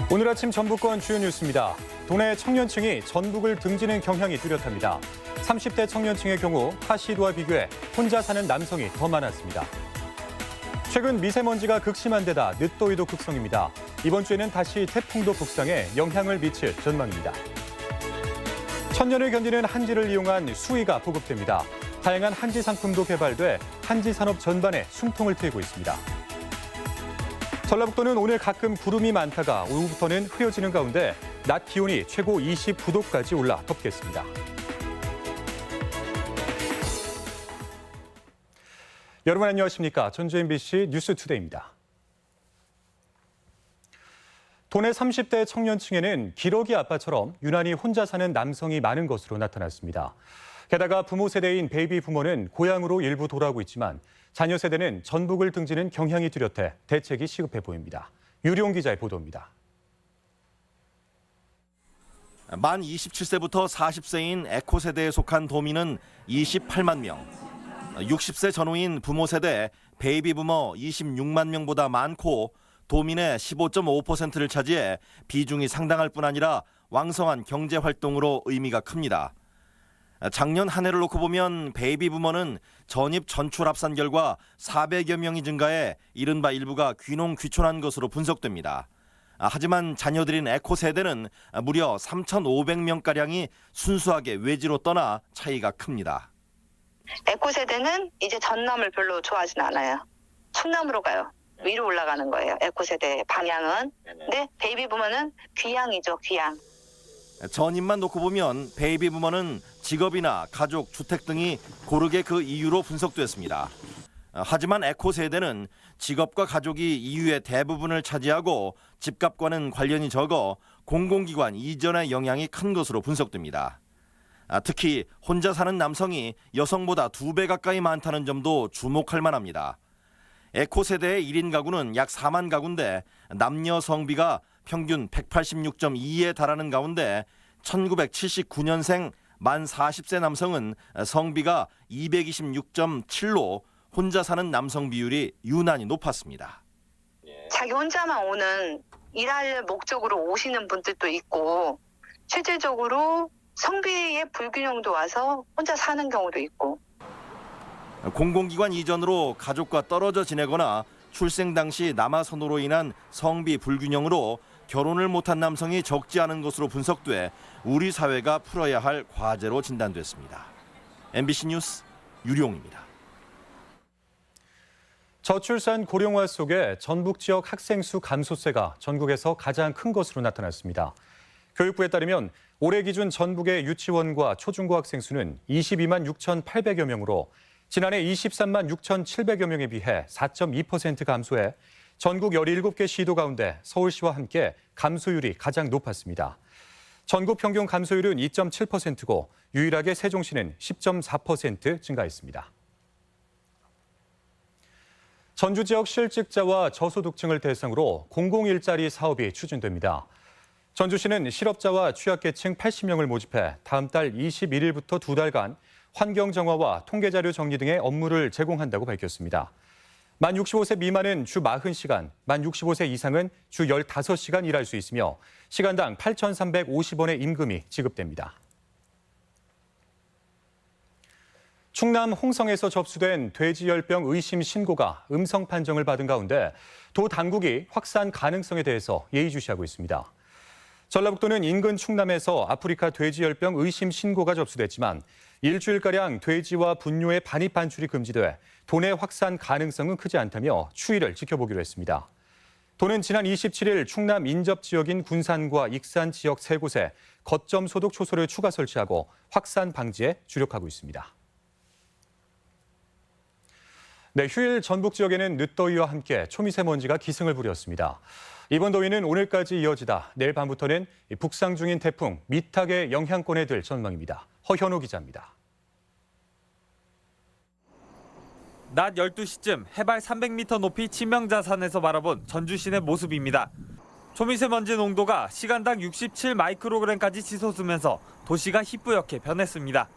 오늘 아침 전북권 주요 뉴스입니다. 도내 청년층이 전북을 등지는 경향이 뚜렷합니다. 30대 청년층의 경우 타 시도와 비교해 혼자 사는 남성이 더 많았습니다. 최근 미세먼지가 극심한 데다 늦더위도 극성입니다. 이번 주에는 다시 태풍도 북상해 영향을 미칠 전망입니다. 천년을 견디는 한지를 이용한 수의가 보급됩니다. 다양한 한지 상품도 개발돼 한지 산업 전반에 숨통을 트이고 있습니다. 전라북도는 오늘 가끔 구름이 많다가 오후부터는 흐려지는 가운데 낮 기온이 최고 29도까지 올라 덥겠습니다. 여러분 안녕하십니까? 전주 MBC 뉴스투데이입니다. 도내 30대 청년층에는 기러기 아빠처럼 유난히 혼자 사는 남성이 많은 것으로 나타났습니다. 게다가 부모 세대인 베이비 부모는 고향으로 일부 돌아오고 있지만 자녀 세대는 전북을 등지는 경향이 뚜렷해 대책이 시급해 보입니다. 유리용 기자의 보도입니다. 만 27세부터 40세인 에코 세대에 속한 도민은 28만 명, 60세 전후인 부모 세대 베이비 부머 26만 명보다 많고 도민의 15.5%를 차지해 비중이 상당할 뿐 아니라 왕성한 경제 활동으로 의미가 큽니다. 작년 한 해를 놓고 보면 베이비 부머는 전입 전출 합산 결과 400여 명이 증가해 이른바 일부가 귀농귀촌한 것으로 분석됩니다. 하지만 자녀들인 에코 세대는 무려 3,500명가량이 순수하게 외지로 떠나 차이가 큽니다. 에코 세대는 이제 전남을 별로 좋아하진 않아요. 충남으로 가요. 위로 올라가는 거예요. 에코 세대 방향은. 근데 베이비 부머는 귀향이죠, 귀향. 전입만 놓고 보면 베이비 부머는 직업이나 가족, 주택 등이 고르게 그 이유로 분석됐습니다. 하지만 에코 세대는 직업과 가족이 이유의 대부분을 차지하고 집값과는 관련이 적어 공공기관 이전의 영향이 큰 것으로 분석됩니다. 특히 혼자 사는 남성이 여성보다 2배 가까이 많다는 점도 주목할 만합니다. 에코 세대의 1인 가구는 약 4만 가구인데 남녀 성비가 평균 186.2에 달하는 가운데 1979년생 만 40세 남성은 성비가 226.7로 혼자 사는 남성 비율이 유난히 높았습니다. 자기 혼자만 오는 일할 목적으로 오시는 분들도 있고 실질적으로 성비의 불균형도 와서 혼자 사는 경우도 있고. 공공기관 이전으로 가족과 떨어져 지내거나 출생 당시 남아선호로 인한 성비 불균형으로 결혼을 못한 남성이 적지 않은 것으로 분석돼 우리 사회가 풀어야 할 과제로 진단됐습니다. MBC 뉴스 유리용입니다. 저출산 고령화 속에 전북 지역 학생 수 감소세가 전국에서 가장 큰 것으로 나타났습니다. 교육부에 따르면 올해 기준 전북의 유치원과 초중고 학생 수는 22만 6,800여 명으로 지난해 23만 6,700여 명에 비해 4.2% 감소해 전국 17개 시도 가운데 서울시와 함께 감소율이 가장 높았습니다. 전국 평균 감소율은 2.7%고 유일하게 세종시는 10.4% 증가했습니다. 전주 지역 실직자와 저소득층을 대상으로 공공일자리 사업이 추진됩니다. 전주시는 실업자와 취약계층 80명을 모집해 다음 달 21일부터 2달간 환경정화와 통계자료 정리 등의 업무를 제공한다고 밝혔습니다. 만 65세 미만은 주 40시간, 만 65세 이상은 주 15시간 일할 수 있으며 시간당 8,350원의 임금이 지급됩니다. 충남 홍성에서 접수된 돼지열병 의심 신고가 음성 판정을 받은 가운데 도 당국이 확산 가능성에 대해서 예의주시하고 있습니다. 전라북도는 인근 충남에서 아프리카 돼지열병 의심 신고가 접수됐지만 일주일가량 돼지와 분뇨의 반입 반출이 금지돼 도내 확산 가능성은 크지 않다며 추이를 지켜보기로 했습니다. 도는 지난 27일 충남 인접 지역인 군산과 익산 지역 3곳에 거점 소독 초소를 추가 설치하고 확산 방지에 주력하고 있습니다. 네, 휴일 전북 지역에는 늦더위와 함께 초미세먼지가 기승을 부렸습니다. 이번 더위는 오늘까지 이어지다 내일 밤부터는 북상 중인 태풍 미탁의 영향권에 들 전망입니다. 허현우 기자입니다. 낮 12시쯤 해발 300m 높이 치명자산에서 바라본 전주 시내 모습입니다. 초미세먼지 농도가 시간당 67 마이크로그램까지 치솟으면서 도시가 희뿌옇게 변했습니다.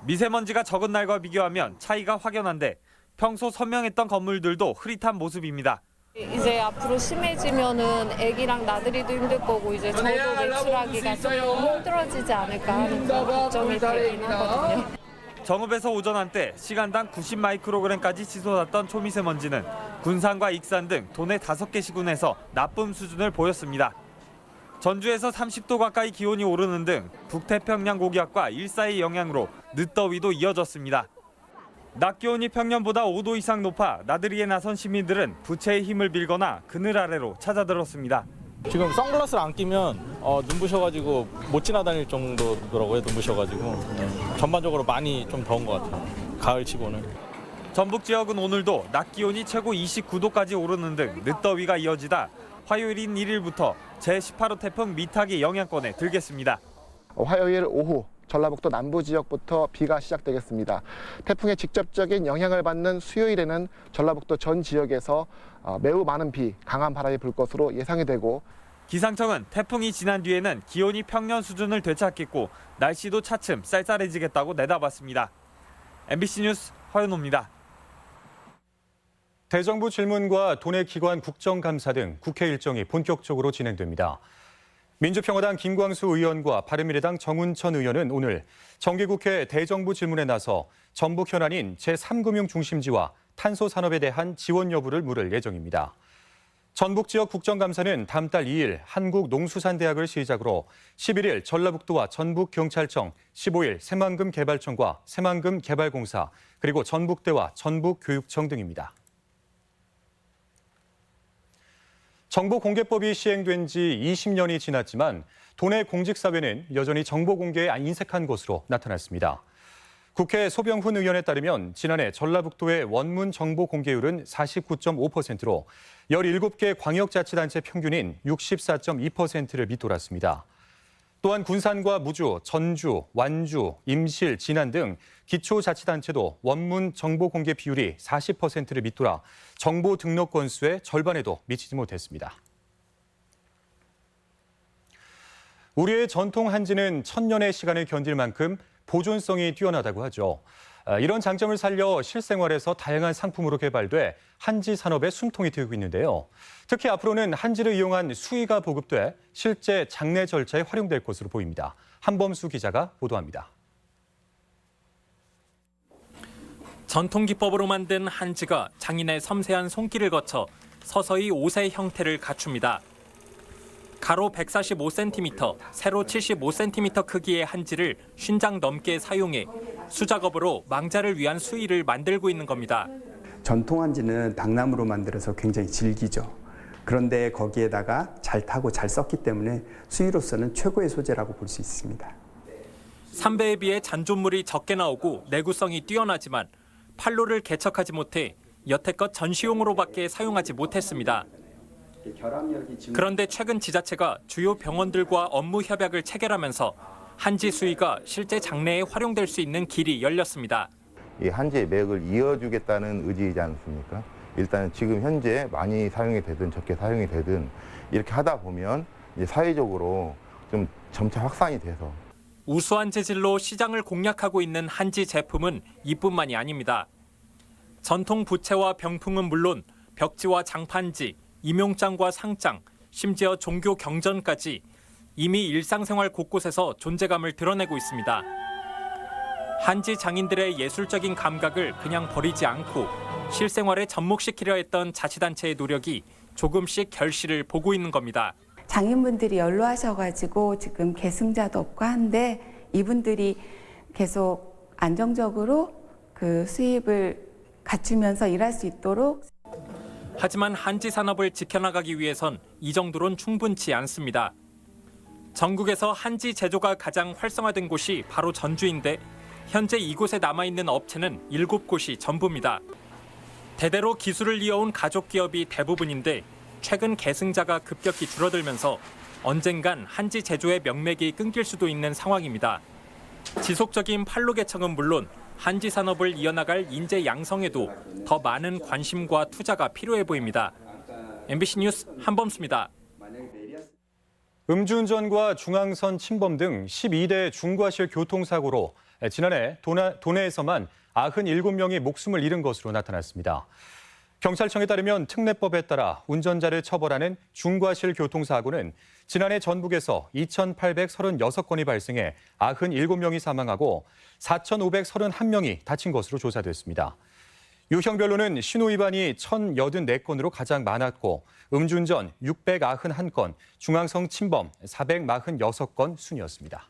미세먼지가 적은 날과 비교하면 차이가 확연한데 평소 선명했던 건물들도 흐릿한 모습입니다. 이제 앞으로 심해지면은 아기랑 나들이도 힘들 거고 이제 저도 외출하기가 좀 힘들어지지 않을까 하는 그런 걱정이 되긴 하거든요. 정읍에서 오전 한때 시간당 90마이크로그램까지 치솟았던 초미세먼지는 군산과 익산 등 도내 5개 시군에서 나쁨 수준을 보였습니다. 전주에서 30도 가까이 기온이 오르는 등 북태평양 고기압과 일사의 영향으로 늦더위도 이어졌습니다. 낮 기온이 평년보다 5도 이상 높아 나들이에 나선 시민들은 부채의 힘을 빌거나 그늘 아래로 찾아들었습니다. 지금 선글라스를 안 끼면 눈부셔가지고 못 지나다닐 정도더라고요. 눈부셔가지고 전반적으로 많이 좀 더운 것 같아요. 가을 치고는. 전북 지역은 오늘도 낮 기온이 최고 29도까지 오르는 등 늦더위가 이어지다 화요일인 1일부터 제18호 태풍 미탁이 영향권에 들겠습니다. 화요일 오후 전라북도 남부 지역부터 비가 시작되겠습니다. 태풍의 직접적인 영향을 받는 수요일에는 전라북도 전 지역에서 매우 많은 비, 강한 바람이 불 것으로 예상이 되고 기상청은 태풍이 지난 뒤에는 기온이 평년 수준을 되찾겠고 날씨도 차츰 쌀쌀해지겠다고 내다봤습니다. MBC 뉴스 허연호입니다. 대정부 질문과 도내 기관 국정감사 등 국회 일정이 본격적으로 진행됩니다. 민주평화당 김광수 의원과 바른미래당 정운천 의원은 오늘 정기국회 대정부 질문에 나서 전북 현안인 제3금융중심지와 탄소산업에 대한 지원 여부를 물을 예정입니다. 전북 지역 국정감사는 다음 달 2일 한국농수산대학을 시작으로 11일 전라북도와 전북경찰청, 15일 새만금개발청과 새만금개발공사, 그리고 전북대와 전북교육청 등입니다. 정보공개법이 시행된 지 20년이 지났지만 도내 공직사회는 여전히 정보 공개에 인색한 것으로 나타났습니다. 국회 소병훈 의원에 따르면 지난해 전라북도의 원문 정보 공개율은 49.5%로 17개 광역자치단체 평균인 64.2%를 밑돌았습니다. 또한 군산과 무주, 전주, 완주, 임실, 진안 등 기초자치단체도 원문 정보 공개 비율이 40%를 밑돌아 정보 등록 건수의 절반에도 미치지 못했습니다. 우리의 전통 한지는 천년의 시간을 견딜 만큼 보존성이 뛰어나다고 하죠. 이런 장점을 살려 실생활에서 다양한 상품으로 개발돼 한지 산업에 숨통이 트이고 있는데요. 특히 앞으로는 한지를 이용한 수의가 보급돼 실제 장례 절차에 활용될 것으로 보입니다. 한범수 기자가 보도합니다. 전통 기법으로 만든 한지가 장인의 섬세한 손길을 거쳐 서서히 옷의 형태를 갖춥니다. 가로 145cm, 세로 75cm 크기의 한지를 50장 넘게 사용해 수작업으로 망자를 위한 수의를 만들고 있는 겁니다. 전통 한지는 당나무로 만들어서 굉장히 질기죠. 그런데 거기에다가 잘 타고 잘 썼기 때문에 수의로서는 최고의 소재라고 볼 수 있습니다. 삼배에 비해 잔존물이 적게 나오고 내구성이 뛰어나지만 판로를 개척하지 못해 여태껏 전시용으로밖에 사용하지 못했습니다. 그런데 최근 지자체가 주요 병원들과 업무 협약을 체결하면서 한지 수의가 실제 장례에 활용될 수 있는 길이 열렸습니다. 이 한지의 맥을 이어주겠다는 의지이지 않습니까? 일단 지금 현재 많이 사용이 되든 적게 사용이 되든 이렇게 하다 보면 이제 사회적으로 좀 점차 확산이 돼서 우수한 재질로 시장을 공략하고 있는 한지 제품은 이뿐만이 아닙니다. 전통 부채와 병풍은 물론 벽지와 장판지, 임용장과 상장, 심지어 종교 경전까지 이미 일상생활 곳곳에서 존재감을 드러내고 있습니다. 한지 장인들의 예술적인 감각을 그냥 버리지 않고 실생활에 접목시키려 했던 자치단체의 노력이 조금씩 결실을 보고 있는 겁니다. 장인분들이 연로하셔가지고 지금 계승자도 없고 한데 이분들이 계속 안정적으로 그 수입을 갖추면서 일할 수 있도록. 하지만 한지 산업을 지켜나가기 위해선 이 정도론 충분치 않습니다. 전국에서 한지 제조가 가장 활성화된 곳이 바로 전주인데 현재 이곳에 남아있는 업체는 7곳이 전부입니다. 대대로 기술을 이어온 가족 기업이 대부분인데 최근 계승자가 급격히 줄어들면서 언젠간 한지 제조의 명맥이 끊길 수도 있는 상황입니다. 지속적인 판로 개척은 물론 한지 산업을 이어나갈 인재 양성에도 더 많은 관심과 투자가 필요해 보입니다. MBC 뉴스 한범수입니다. 음주운전과 중앙선 침범 등 12대 중과실 교통사고로 지난해 도내에서만 97명이 목숨을 잃은 것으로 나타났습니다. 경찰청에 따르면 특례법에 따라 운전자를 처벌하는 중과실 교통사고는 지난해 전북에서 2,836건이 발생해 97명이 사망하고 4,531명이 다친 것으로 조사됐습니다. 유형별로는 신호위반이 1,084건으로 가장 많았고 음주운전 691건, 중앙성 침범 446건 순이었습니다.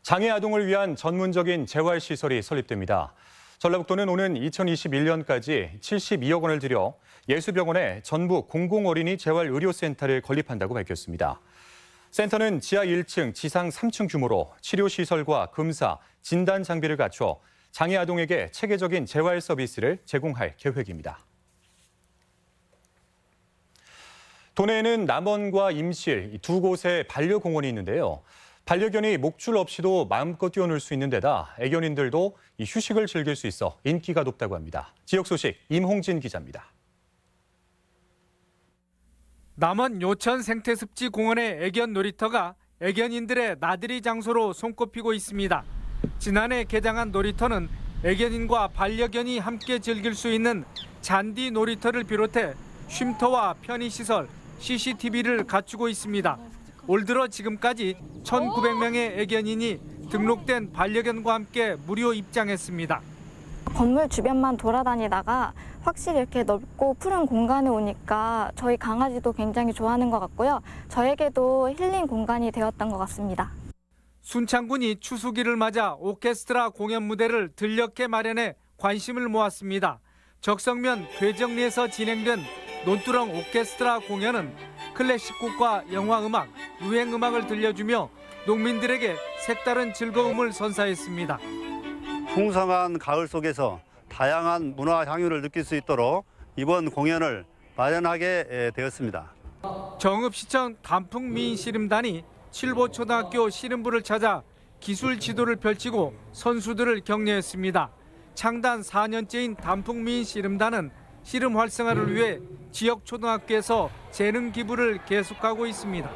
장애 아동을 위한 전문적인 재활시설이 설립됩니다. 전라북도는 오는 2021년까지 72억 원을 들여 예수병원에 전북 공공어린이 재활의료센터를 건립한다고 밝혔습니다. 센터는 지하 1층, 지상 3층 규모로 치료시설과 검사, 진단 장비를 갖춰 장애 아동에게 체계적인 재활 서비스를 제공할 계획입니다. 도내에는 남원과 임실 두 곳에 반려공원이 있는데요. 반려견이 목줄 없이도 마음껏 뛰어놀 수 있는 데다 애견인들도 휴식을 즐길 수 있어 인기가 높다고 합니다. 지역 소식 임홍진 기자입니다. 남원 요천 생태습지공원의 애견 놀이터가 애견인들의 나들이 장소로 손꼽히고 있습니다. 지난해 개장한 놀이터는 애견인과 반려견이 함께 즐길 수 있는 잔디 놀이터를 비롯해 쉼터와 편의시설, CCTV를 갖추고 있습니다. 올 들어 지금까지 1,900명의 애견인이 등록된 반려견과 함께 무료 입장했습니다. 건물 주변만 돌아다니다가 확실히 이렇게 넓고 푸른 공간에 오니까 저희 강아지도 굉장히 좋아하는 것 같고요. 저에게도 힐링 공간이 되었던 것 같습니다. 순창군이 추수기를 맞아 오케스트라 공연 무대를 들녘에 마련해 관심을 모았습니다. 적성면 괴정리에서 진행된 논두렁 오케스트라 공연은 클래식곡과 영화음악, 유행음악을 들려주며 농민들에게 색다른 즐거움을 선사했습니다. 풍성한 가을 속에서 다양한 문화 향유를 느낄 수 있도록 이번 공연을 마련하게 되었습니다. 정읍시청 단풍미인씨름단이 칠보초등학교 씨름부를 찾아 기술 지도를 펼치고 선수들을 격려했습니다. 창단 4년째인 단풍미인씨름단은 씨름 활성화를 위해 지역 초등학교에서 재능 기부를 계속하고 있습니다.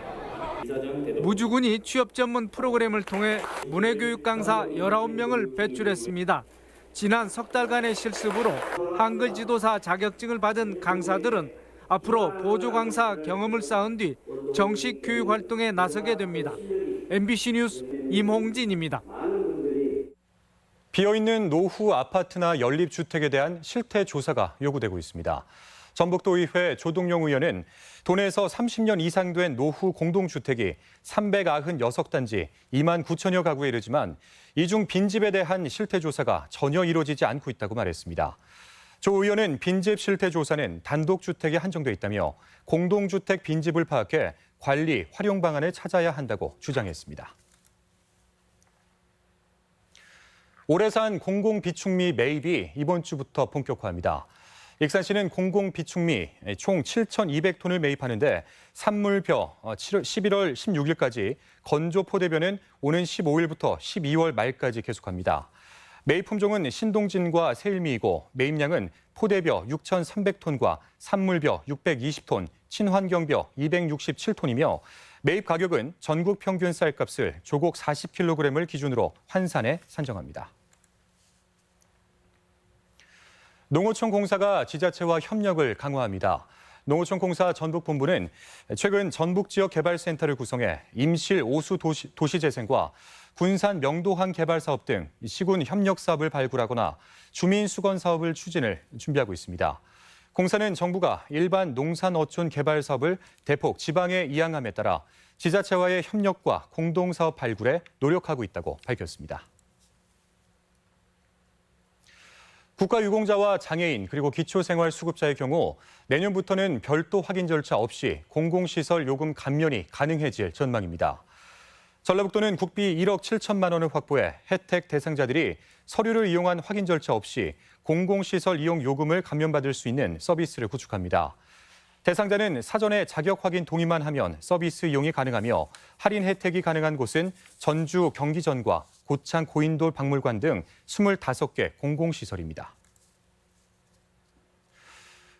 무주군이 취업 전문 프로그램을 통해 문해교육 강사 19명을 배출했습니다. 지난 석 달간의 실습으로 한글 지도사 자격증을 받은 강사들은 앞으로 보조 강사 경험을 쌓은 뒤 정식 교육 활동에 나서게 됩니다. MBC 뉴스 임홍진입니다. 비어있는 노후 아파트나 연립주택에 대한 실태 조사가 요구되고 있습니다. 전북도의회 조동영 의원은 도내에서 30년 이상 된 노후 공동주택이 396단지 2만 9천여 가구에 이르지만 이 중 빈집에 대한 실태 조사가 전혀 이루어지지 않고 있다고 말했습니다. 조 의원은 빈집 실태 조사는 단독주택에 한정돼 있다며 공동주택 빈집을 파악해 관리, 활용 방안을 찾아야 한다고 주장했습니다. 오래산 공공비축미 매입이 이번 주부터 본격화합니다. 익산시는 공공비축미 총 7,200톤을 매입하는데 산물벼 11월 16일까지, 건조 포대벼는 오는 15일부터 12월 말까지 계속합니다. 매입 품종은 신동진과 새일미이고 매입량은 포대벼 6,300톤과 산물벼 620톤, 친환경벼 267톤이며 매입 가격은 전국 평균 쌀값을 조곡 40kg을 기준으로 환산해 산정합니다. 농어촌 공사가 지자체와 협력을 강화합니다. 농어촌 공사 전북본부는 최근 전북지역개발센터를 구성해 임실 오수 도시재생과 군산 명도항 개발 사업 등 시군 협력 사업을 발굴하거나 주민 수건 사업을 추진을 준비하고 있습니다. 공사는 정부가 일반 농산 어촌 개발 사업을 대폭 지방에 이양함에 따라 지자체와의 협력과 공동사업 발굴에 노력하고 있다고 밝혔습니다. 국가유공자와 장애인 그리고 기초생활수급자의 경우 내년부터는 별도 확인 절차 없이 공공시설 요금 감면이 가능해질 전망입니다. 전라북도는 국비 1억 7천만 원을 확보해 혜택 대상자들이 서류를 이용한 확인 절차 없이 공공시설 이용 요금을 감면받을 수 있는 서비스를 구축합니다. 대상자는 사전에 자격 확인 동의만 하면 서비스 이용이 가능하며 할인 혜택이 가능한 곳은 전주 경기전과 고창 고인돌 박물관 등 25개 공공시설입니다.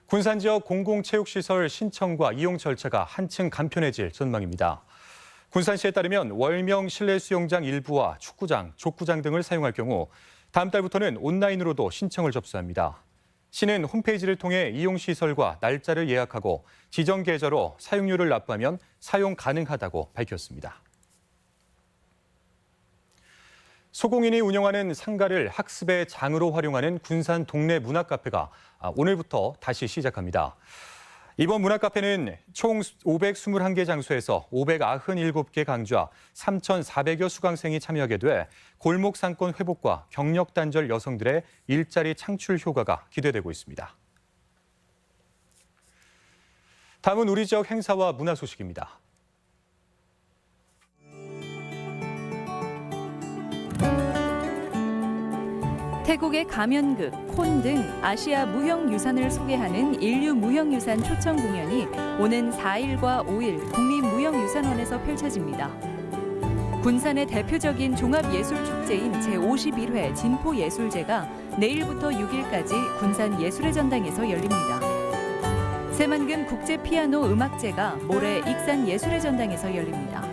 군산 지역 공공체육시설 신청과 이용 절차가 한층 간편해질 전망입니다. 군산시에 따르면 월명 실내 수영장 일부와 축구장, 족구장 등을 사용할 경우 다음 달부터는 온라인으로도 신청을 접수합니다. 시는 홈페이지를 통해 이용시설과 날짜를 예약하고 지정 계좌로 사용료를 납부하면 사용 가능하다고 밝혔습니다. 소공인이 운영하는 상가를 학습의 장으로 활용하는 군산 동네 문화카페가 오늘부터 다시 시작합니다. 이번 문화카페는 총 521개 장소에서 597개 강좌 3,400여 수강생이 참여하게 돼 골목 상권 회복과 경력 단절 여성들의 일자리 창출 효과가 기대되고 있습니다. 다음은 우리 지역 행사와 문화 소식입니다. 태국의 가면극, 콘 등 아시아 무형유산을 소개하는 인류무형유산 초청 공연이 오는 4일과 5일 국립무형유산원에서 펼쳐집니다. 군산의 대표적인 종합예술축제인 제51회 진포예술제가 내일부터 6일까지 군산 예술의 전당에서 열립니다. 새만금 국제피아노 음악제가 모레 익산 예술의 전당에서 열립니다.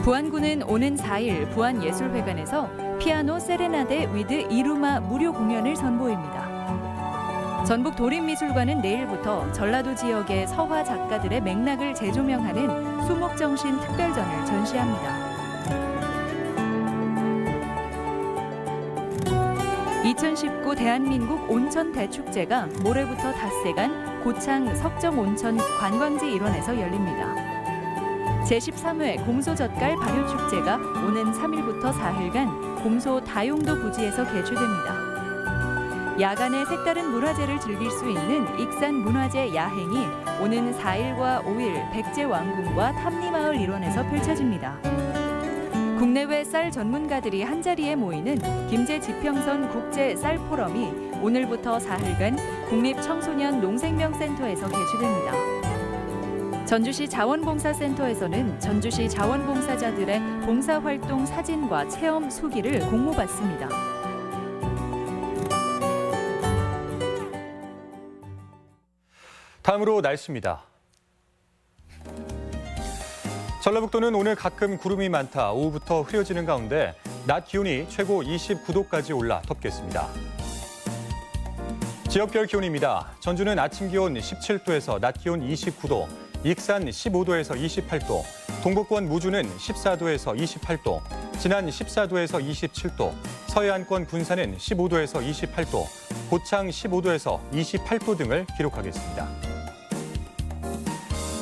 부안군은 오는 4일 부안예술회관에서 피아노 세레나데 위드 이루마 무료 공연을 선보입니다. 전북 도립미술관은 내일부터 전라도 지역의 서화 작가들의 맥락을 재조명하는 수목정신 특별전을 전시합니다. 2019 대한민국 온천 대축제가 모레부터 닷새간 고창 석정온천 관광지 일원에서 열립니다. 제13회 곰소젓갈 발효축제가 오는 3일부터 4일간 곰소 다용도 부지에서 개최됩니다. 야간에 색다른 문화제를 즐길 수 있는 익산 문화제 야행이 오는 4일과 5일 백제왕궁과 탐리마을 일원에서 펼쳐집니다. 국내외 쌀 전문가들이 한자리에 모이는 김제지평선 국제 쌀 포럼이 오늘부터 4일간 국립청소년 농생명센터에서 개최됩니다. 전주시 자원봉사센터에서는 전주시 자원봉사자들의 봉사활동 사진과 체험 수기를 공모받습니다. 다음으로 날씨입니다. 전라북도는 오늘 가끔 구름이 많다 오후부터 흐려지는 가운데 낮 기온이 최고 29도까지 올라 덥겠습니다. 지역별 기온입니다. 전주는 아침 기온 17도에서 낮 기온 29도, 익산 15도에서 28도, 동북권 무주는 14도에서 28도, 진안 14도에서 27도, 서해안권 군산은 15도에서 28도, 고창 15도에서 28도 등을 기록하겠습니다.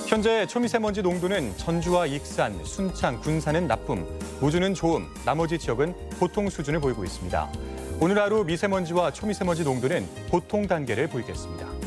현재 초미세먼지 농도는 전주와 익산, 순창, 군산은 나쁨, 무주는 좋음, 나머지 지역은 보통 수준을 보이고 있습니다. 오늘 하루 미세먼지와 초미세먼지 농도는 보통 단계를 보이겠습니다.